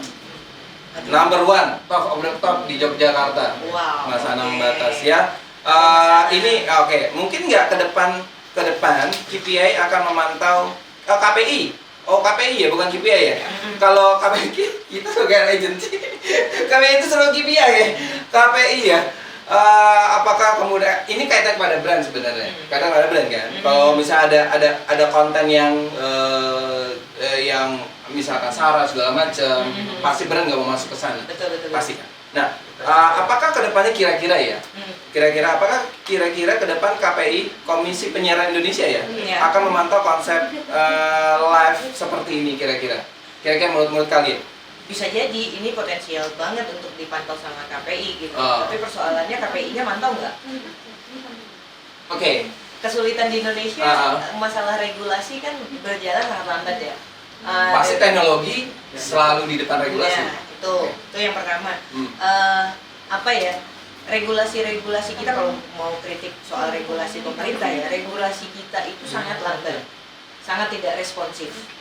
Number one, top of the top di Yogyakarta. Wow. Mas Anang Batas ya. Ini oke, mungkin nggak ke depan KPI akan memantau KPI. Oh KPI ya, bukan KPI ya. Kalau KPI kita sebagai agency, KPI itu selalu KPI ya. KPI ya. Apakah kemudian ini kaitan pada brand sebenarnya? Kaitan pada brand kan. Kalau misalnya ada konten yang misalkan sara segala macam, pasti brand nggak mau masuk ke sana. Betul. Pasti kan. Nah, apakah kedepannya kira-kira ya? Apakah kira-kira ke depan KPI Komisi Penyiaran Indonesia ya akan memantau konsep live seperti ini kira-kira? Kira-kira menurut kalian? Bisa jadi ini potensial banget untuk dipantau sama KPI gitu. Tapi persoalannya KPI-nya mantau nggak? Oke. Kesulitan di Indonesia masalah regulasi kan berjalan sangat lambat ya. Pasti teknologi selalu di depan regulasi. Ya, itu yang pertama. Apa ya? Regulasi kita kalau mau kritik soal regulasi pemerintah ya, regulasi kita itu sangat lambat, sangat tidak responsif.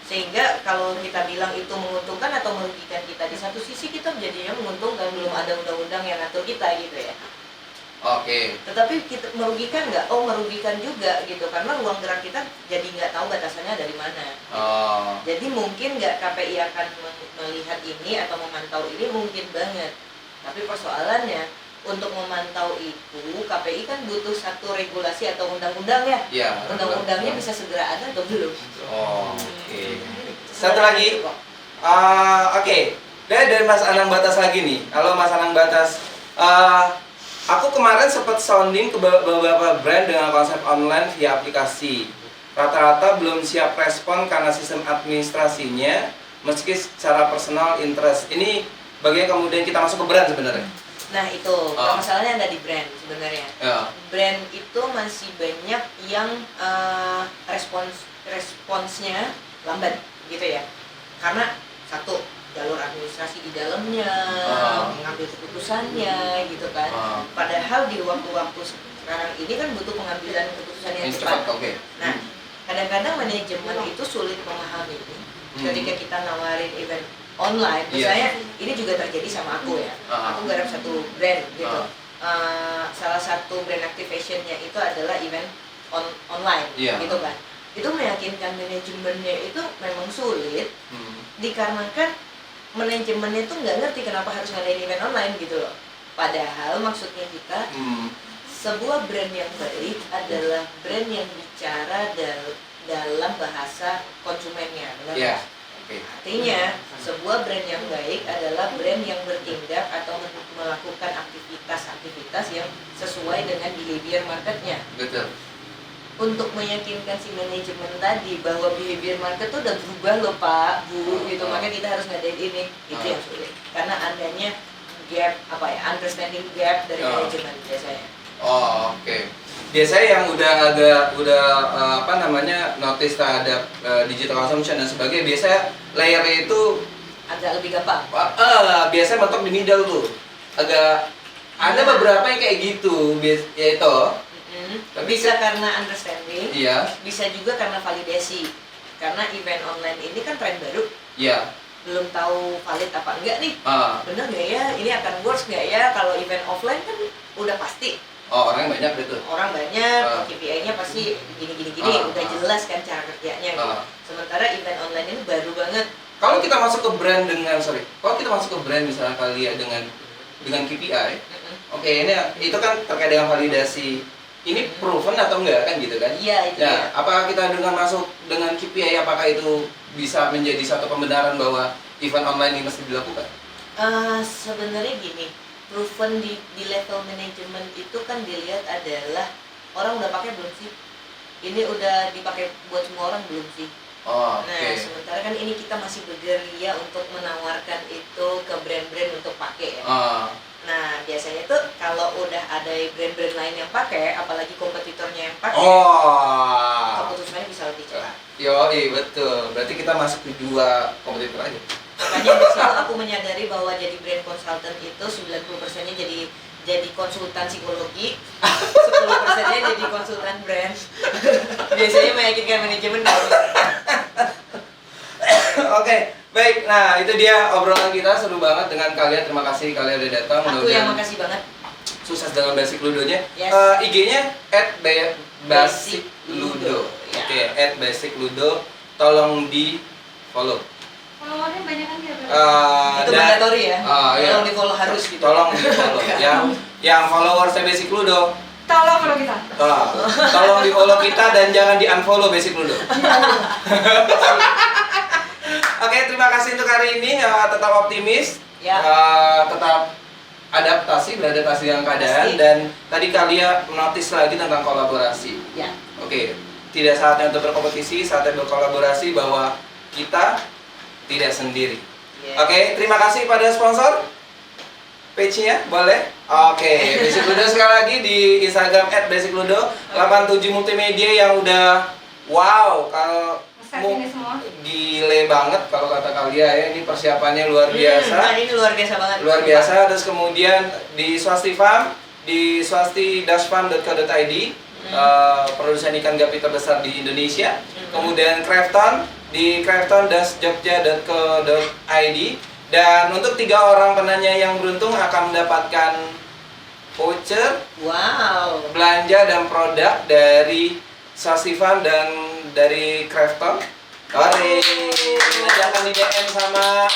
Sehingga kalau kita bilang itu menguntungkan atau merugikan kita, di satu sisi kita jadinya menguntungkan, belum ada undang-undang yang ngatur kita gitu ya. Oke. Tetapi kita merugikan nggak? Oh merugikan juga gitu, karena ruang gerak kita jadi nggak tahu batasannya dari mana. Jadi mungkin nggak KPI akan melihat ini atau memantau ini, mungkin banget. Tapi persoalannya untuk memantau itu KPI kan butuh satu regulasi atau undang-undang ya. Iya. Undang-undangnya bisa segera ada atau belum? Oke. Satu lagi. Oke. Dari Mas Anang Batas lagi nih. Halo Mas Anang Batas. Aku kemarin sempat sounding ke beberapa brand dengan konsep online via aplikasi. Rata-rata belum siap respon karena sistem administrasinya, meski secara personal interest. Ini bagian kemudian kita masuk ke brand sebenarnya. Nah itu, masalahnya ada di brand sebenarnya. Brand itu masih banyak yang responsnya lambat gitu ya. Karena satu, jalur administrasi di dalamnya, mengambil keputusannya gitu kan. Padahal di waktu-waktu sekarang ini kan butuh pengambilan keputusan yang cepat. Nah, kadang-kadang manajemen itu sulit memahami ketika kita nawarin event online. Misalnya ini juga terjadi sama aku ya. Aku garap satu brand gitu. Salah satu brand activationnya itu adalah event online, Iya. gitu kan. Itu meyakinkan manajemennya itu memang sulit, dikarenakan manajemennya itu nggak ngerti kenapa harus ngadain event online gitu loh. Padahal maksudnya kita sebuah brand yang baik adalah brand yang bicara dalam bahasa konsumennya, benar? Iya. Oke. Artinya sebuah brand yang baik adalah brand yang bertindak atau melakukan aktivitas-aktivitas yang sesuai dengan behavior marketnya. Betul. Untuk meyakinkan si manajemen tadi bahwa behavior market tuh udah berubah loh Pak, Bu, gitu. Makanya kita harus ngadain ini. Itu yang sulit. Karena adanya gap, understanding gap dari manajemen biasanya. Oh, oke. Biasanya yang notice terhadap digital consumption dan sebagainya, biasanya layernya itu Agak lebih gampang. biasanya mentok di middle tuh. Agak ada beberapa yang kayak gitu, ya itu. Tapi Bisa karena understanding, Iya, bisa juga karena validasi. Karena event online ini kan tren baru, iya. belum tahu valid apa enggak nih. Bener nggak ya? Ini akan works nggak ya? Kalau event offline kan udah pasti. Orang banyak betul. Orang banyak, KPI-nya pasti gini, udah jelas kan cara kerjanya gitu. Sementara event online ini baru banget. Kalau kita masuk ke brand misalnya kali ya dengan KPI, oke, itu kan terkait dengan validasi. Ini proven atau enggak kan gitu kan? Iya, itu ya. Apakah kita dengan masuk dengan KPI, apakah itu bisa menjadi satu pembenaran bahwa event online ini mesti dilakukan? Sebenarnya gini, proven di level manajemen itu kan dilihat adalah orang udah pakai belum sih? Ini udah dipakai buat semua orang belum sih? Nah, sementara kan ini kita masih bergerilya untuk menawarkan itu ke brand-brand untuk pakai ya. Nah, biasanya tuh kalau udah ada brand-brand lain yang pakai, apalagi kompetitornya yang pakai, keputusannya bisa lebih cepat. Betul. Berarti kita masuk ke 2 kompetitor aja. Makanya di situ aku menyadari bahwa jadi brand consultant itu 90%-nya jadi konsultan psikologi, 10%-nya jadi konsultan brand. Biasanya meyakinkan manajemen kalau Oke, baik. Nah, itu dia obrolan kita, seru banget dengan kalian. Terima kasih kalian udah datang. Aku yang makasih banget. Sukses dengan Basic Ludonya. Yes. IG-nya @basicludo. Oke, @basicludo. Tolong di follow. Followernya banyak kan ya? Itu mandatory ya. Iya. Tolong di follow harus gitu. Tolong di follow. yang followersnya Basic Ludo. Tolong kalau kita. Tolong di follow kita dan jangan di unfollow Basic Ludo. Oke, terima kasih untuk hari ini. Tetap optimis, tetap beradaptasi dengan keadaan. Dan tadi kalian notice lagi tentang kolaborasi. Ya. Oke, tidak saatnya untuk berkompetisi, saatnya berkolaborasi bahwa kita tidak sendiri. Oke, terima kasih pada sponsor. Page-nya boleh? Oke, Basic Ludo sekali lagi di Instagram @basicludo 87 multimedia yang udah wow, kalau Ini semua. gile banget kalau kata kalian ya, ini persiapannya luar biasa. Ini luar biasa banget. Luar biasa. Terus kemudian di Swastifam, di swasti-farm.co.id, produsen ikan gapi terbesar di Indonesia. Kemudian Crafton di crafton-jogja.co.id. Dan untuk 3 orang penanya yang beruntung akan mendapatkan voucher belanja dan produk dari Swastifam dan dari Crafton. Nanti akan di DM sama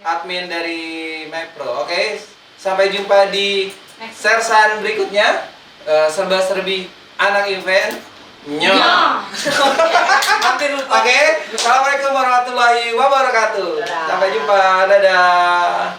admin dari Mapro. Oke, sampai jumpa di sersan berikutnya. Serba-serbi anak event. Hampir lupa. Oke, assalamualaikum warahmatullahi wabarakatuh. Sampai jumpa, dadah.